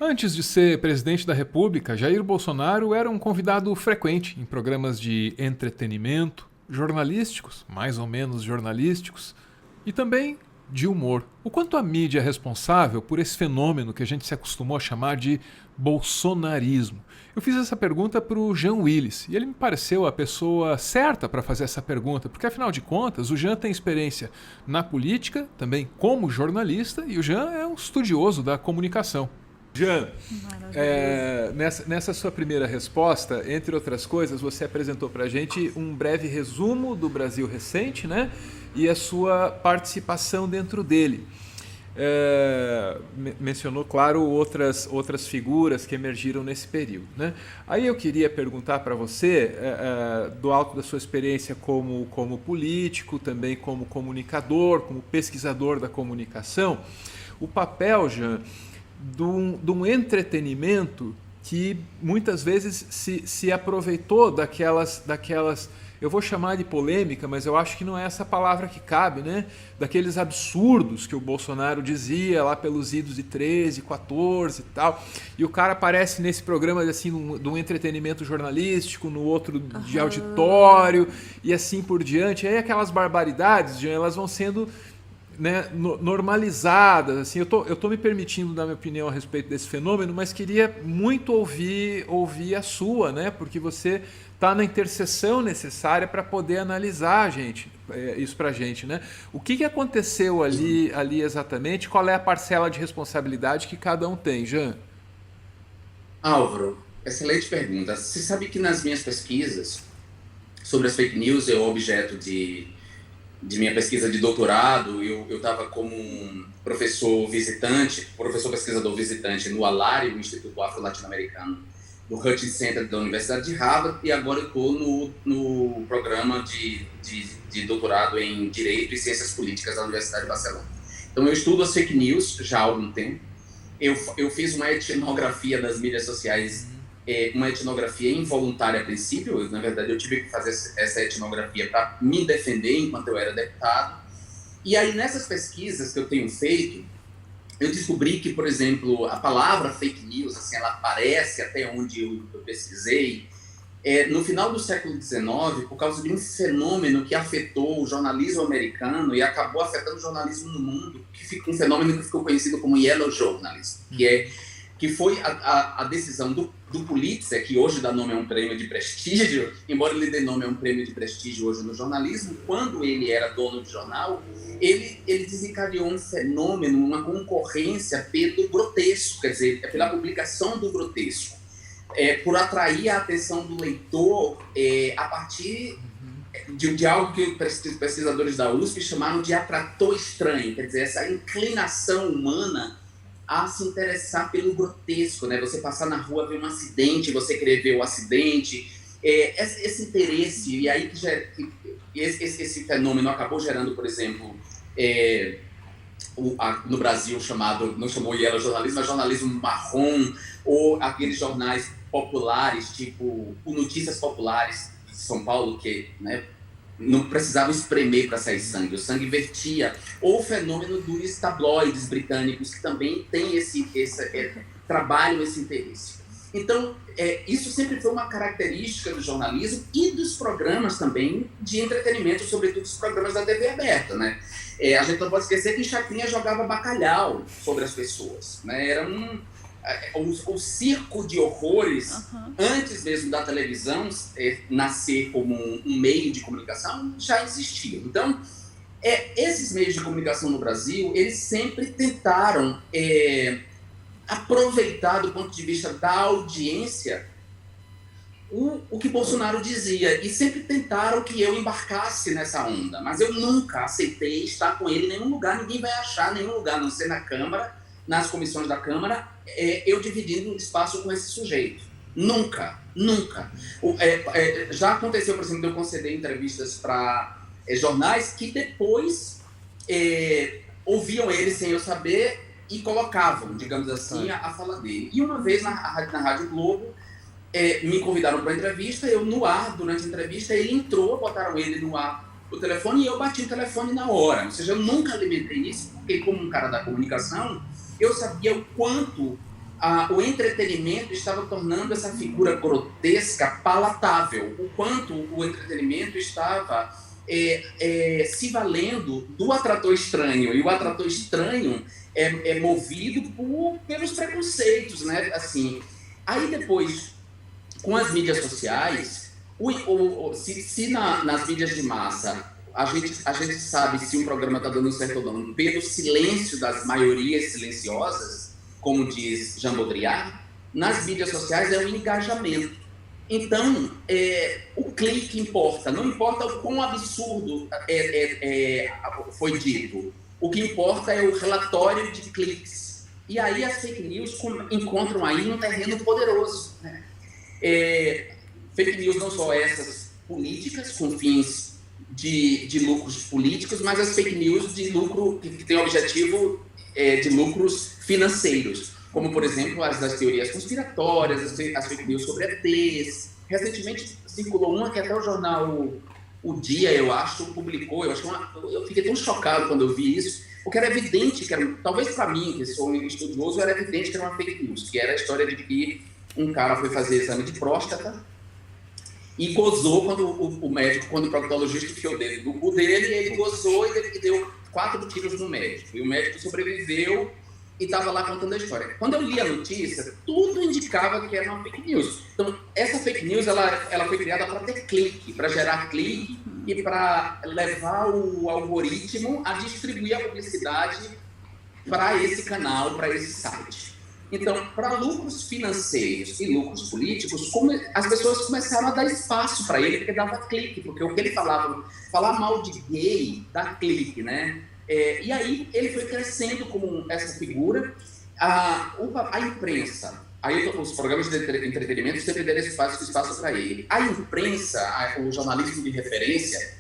Antes de ser presidente da República, Jair Bolsonaro era um convidado frequente em programas de entretenimento, jornalísticos, mais ou menos jornalísticos, e também de humor. O quanto a mídia é responsável por esse fenômeno que a gente se acostumou a chamar de bolsonarismo? Eu fiz essa pergunta para o Jean Willis e ele me pareceu a pessoa certa para fazer essa pergunta, porque afinal de contas o Jean tem experiência na política, também como jornalista, e o Jean é um estudioso da comunicação. Jean, nessa sua primeira resposta, entre outras coisas, você apresentou para a gente um breve resumo do Brasil recente, né? E a sua participação dentro dele. Mencionou, claro, outras figuras que emergiram nesse período, né? Aí eu queria perguntar para você, do alto da sua experiência como político, também como comunicador, como pesquisador da comunicação, o papel, Jean, de um entretenimento que muitas vezes se aproveitou daquelas, eu vou chamar de polêmica, mas eu acho que não é essa palavra que cabe, né? Daqueles absurdos que o Bolsonaro dizia lá pelos idos de 13, 14 e tal. E o cara aparece nesse programa assim, de um entretenimento jornalístico, no outro de auditório e assim por diante. E aí aquelas barbaridades, elas vão sendo, né, normalizadas, assim. Eu tô me permitindo dar minha opinião a respeito desse fenômeno, mas queria muito ouvir a sua, né, porque você está na interseção necessária para poder analisar, gente, isso para a gente, né? O que aconteceu ali exatamente? Qual é a parcela de responsabilidade que cada um tem, Jean? Álvaro, excelente pergunta. Você sabe que nas minhas pesquisas sobre as fake news, eu objeto de minha pesquisa de doutorado, eu estava como um professor visitante, professor pesquisador visitante no ALARE, o Instituto Afro-Latino-Americano, do Hutchins Center da Universidade de Harvard, e agora eu estou no programa de doutorado em Direito e Ciências Políticas da Universidade de Barcelona. Então eu estudo as fake news já há algum tempo. Eu fiz uma etnografia das mídias sociais, uma etnografia involuntária a princípio. Na verdade, eu tive que fazer essa etnografia para me defender enquanto eu era deputado. E aí, nessas pesquisas que eu tenho feito, eu descobri que, por exemplo, a palavra fake news, assim, ela aparece até onde eu pesquisei, no final do século XIX, por causa de um fenômeno que afetou o jornalismo americano e acabou afetando o jornalismo no mundo, um fenômeno que ficou conhecido como Yellow Journalism, que foi a decisão do Pulitzer, que hoje dá nome a um prêmio de prestígio, embora ele dê nome a um prêmio de prestígio hoje no jornalismo. Quando ele era dono de jornal, ele desencadeou um fenômeno, uma concorrência pelo grotesco, quer dizer, pela publicação do grotesco, por atrair a atenção do leitor a partir de algo que os pesquisadores da USP chamaram de atrator estranho, quer dizer, essa inclinação humana a se interessar pelo grotesco, né? Você passar na rua, ver um acidente, você querer ver o acidente, esse interesse, e aí esse fenômeno acabou gerando, por exemplo, no Brasil não chamou Yellow jornalismo, mas jornalismo marrom, ou aqueles jornais populares, tipo o Notícias Populares de São Paulo, que, né, não precisava espremer para sair sangue, o sangue vertia. Ou o fenômeno dos tabloides britânicos, que também tem trabalham esse interesse. Então, isso sempre foi uma característica do jornalismo e dos programas também de entretenimento, sobretudo os programas da TV aberta, né? A gente não pode esquecer que Chacrinha jogava bacalhau sobre as pessoas, né? Era o circo de horrores, antes mesmo da televisão nascer como um meio de comunicação, já existia. Então, esses meios de comunicação no Brasil, eles sempre tentaram aproveitar do ponto de vista da audiência o que Bolsonaro dizia, e sempre tentaram que eu embarcasse nessa onda, mas eu nunca aceitei estar com ele em nenhum lugar. Ninguém vai achar nenhum lugar, a não ser na Câmara, nas comissões da Câmara, eu dividindo um espaço com esse sujeito. Nunca. Já aconteceu, por exemplo, de eu conceder entrevistas para jornais que depois ouviam ele sem eu saber e colocavam, digamos assim, a fala dele. E uma vez na Rádio Globo, me convidaram para a entrevista, eu no ar, durante a entrevista, ele entrou, botaram ele no ar, o telefone, e eu bati o telefone na hora. Ou seja, eu nunca alimentei isso, porque como um cara da comunicação, eu sabia o quanto o entretenimento estava tornando essa figura grotesca palatável, o quanto o entretenimento estava se valendo do atrator estranho, e o atrator estranho é movido pelos preconceitos, né? Assim, aí depois, com as mídias sociais, se nas mídias de massa a gente sabe se um programa está dando certo ou não pelo silêncio das maiorias silenciosas, como diz Jean Baudrillard, nas mídias sociais é o engajamento. Então, o clique importa, não importa o quão absurdo foi dito. O que importa é o relatório de cliques. E aí as fake news encontram aí um terreno poderoso, né? Fake news não só essas políticas, com fins de lucros políticos, mas as fake news de lucro que tem objetivo de lucros financeiros, como, por exemplo, as das teorias conspiratórias, as fake news sobre ETs. Recentemente circulou uma que até o jornal O Dia, eu acho, publicou. Eu fiquei tão chocado quando eu vi isso, porque era evidente que talvez para mim, que sou um estudioso, era evidente que era uma fake news, que era a história de que um cara foi fazer exame de próstata e gozou quando o proctologista enfiou o dedo no cu dele, ele gozou e deu 4 tiros no médico. E o médico sobreviveu e estava lá contando a história. Quando eu li a notícia, tudo indicava que era uma fake news. Então, essa fake news ela foi criada para ter clique, para gerar clique e para levar o algoritmo a distribuir a publicidade para esse canal, para esse site. Então, para lucros financeiros e lucros políticos, as pessoas começaram a dar espaço para ele, porque dava clique, porque o que ele falava, falar mal de gay, dá clique, né? E aí ele foi crescendo como essa figura. A imprensa, aí os programas de entretenimento sempre deram espaço para ele. A imprensa, o jornalismo de referência,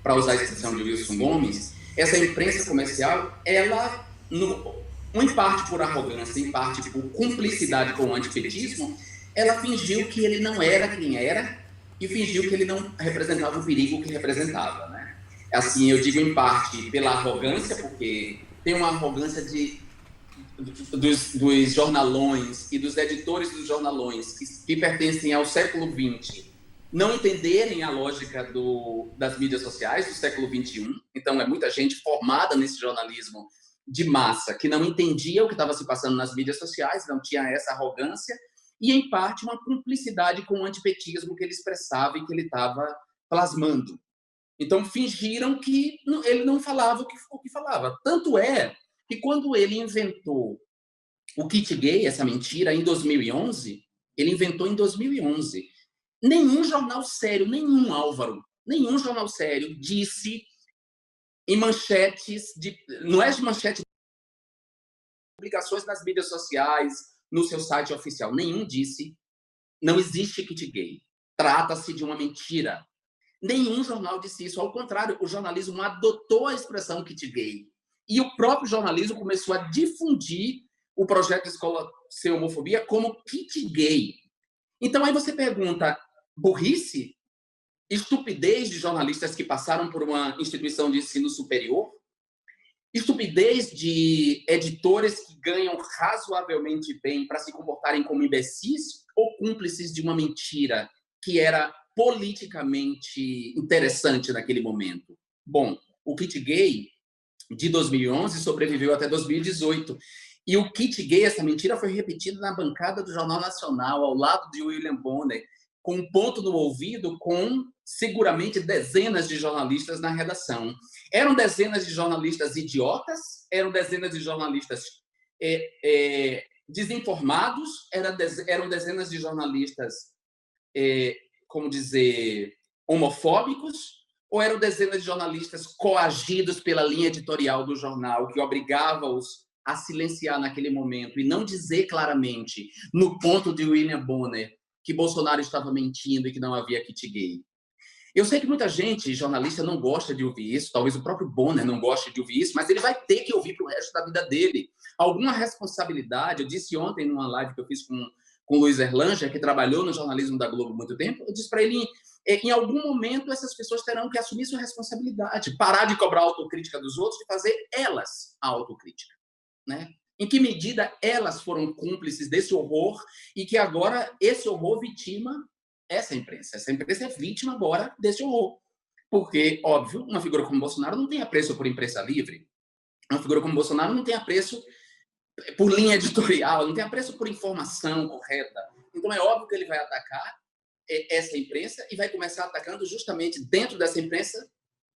para usar a expressão de Wilson Gomes, essa imprensa comercial, ela, em parte por arrogância, em parte por cumplicidade com o antipetismo, ela fingiu que ele não era quem era e fingiu que ele não representava o perigo que representava, né? Assim, eu digo em parte pela arrogância, porque tem uma arrogância dos jornalões e dos editores dos jornalões que pertencem ao século XX não entenderem a lógica das mídias sociais do século XXI. Então, é muita gente formada nesse jornalismo de massa que não entendia o que estava se passando nas mídias sociais, não tinha essa arrogância, e, em parte, uma cumplicidade com o antipetismo que ele expressava e que ele estava plasmando. Então, fingiram que ele não falava o que falava. Tanto é que, quando ele inventou o kit gay, essa mentira, em 2011, ele inventou em 2011. Nenhum jornal sério, Álvaro, nenhum jornal sério disse em manchetes, não é de manchete, publicações nas mídias sociais, no seu site oficial, nenhum disse, não existe kit gay. Trata-se de uma mentira. Nenhum jornal disse isso. Ao contrário, o jornalismo adotou a expressão kit gay. E o próprio jornalismo começou a difundir o projeto Escola Sem Homofobia como kit gay. Então, aí você pergunta, burrice? Estupidez de jornalistas que passaram por uma instituição de ensino superior? Estupidez de editores que ganham razoavelmente bem para se comportarem como imbecis ou cúmplices de uma mentira que era politicamente interessante naquele momento? Bom, o kit gay de 2011 sobreviveu até 2018. E o kit gay, essa mentira, foi repetida na bancada do Jornal Nacional, ao lado de William Bonner, com um ponto no ouvido, com seguramente dezenas de jornalistas na redação. Eram dezenas de jornalistas idiotas, eram dezenas de jornalistas desinformados, eram dezenas de jornalistas, como dizer, homofóbicos, ou eram dezenas de jornalistas coagidos pela linha editorial do jornal, que obrigava-os a silenciar naquele momento e não dizer claramente, no ponto de William Bonner, que Bolsonaro estava mentindo e que não havia kit gay. Eu sei que muita gente, jornalista, não gosta de ouvir isso, talvez o próprio Bonner não goste de ouvir isso, mas ele vai ter que ouvir para o resto da vida dele. Alguma responsabilidade, eu disse ontem numa live que eu fiz com o Luiz Erlanger, que trabalhou no jornalismo da Globo há muito tempo, eu disse para ele, em algum momento essas pessoas terão que assumir sua responsabilidade, parar de cobrar a autocrítica dos outros e fazer elas a autocrítica, né? Em que medida elas foram cúmplices desse horror e que agora esse horror vitima essa imprensa? Essa imprensa é vítima agora desse horror. Porque, óbvio, uma figura como Bolsonaro não tem apreço por imprensa livre. Uma figura como Bolsonaro não tem apreço por linha editorial, não tem apreço por informação correta. Então é óbvio que ele vai atacar essa imprensa e vai começar atacando justamente dentro dessa imprensa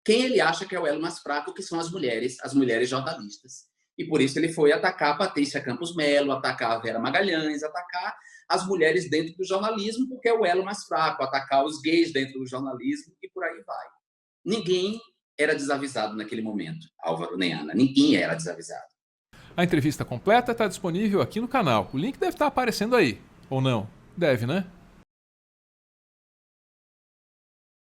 quem ele acha que é o elo mais fraco, que são as mulheres jornalistas. E por isso ele foi atacar a Patrícia Campos Melo, atacar a Vera Magalhães, atacar as mulheres dentro do jornalismo, porque é o elo mais fraco, atacar os gays dentro do jornalismo e por aí vai. Ninguém era desavisado naquele momento, Álvaro nem Ana, ninguém era desavisado. A entrevista completa está disponível aqui no canal. O link deve estar aparecendo aí. Ou não? Deve, né?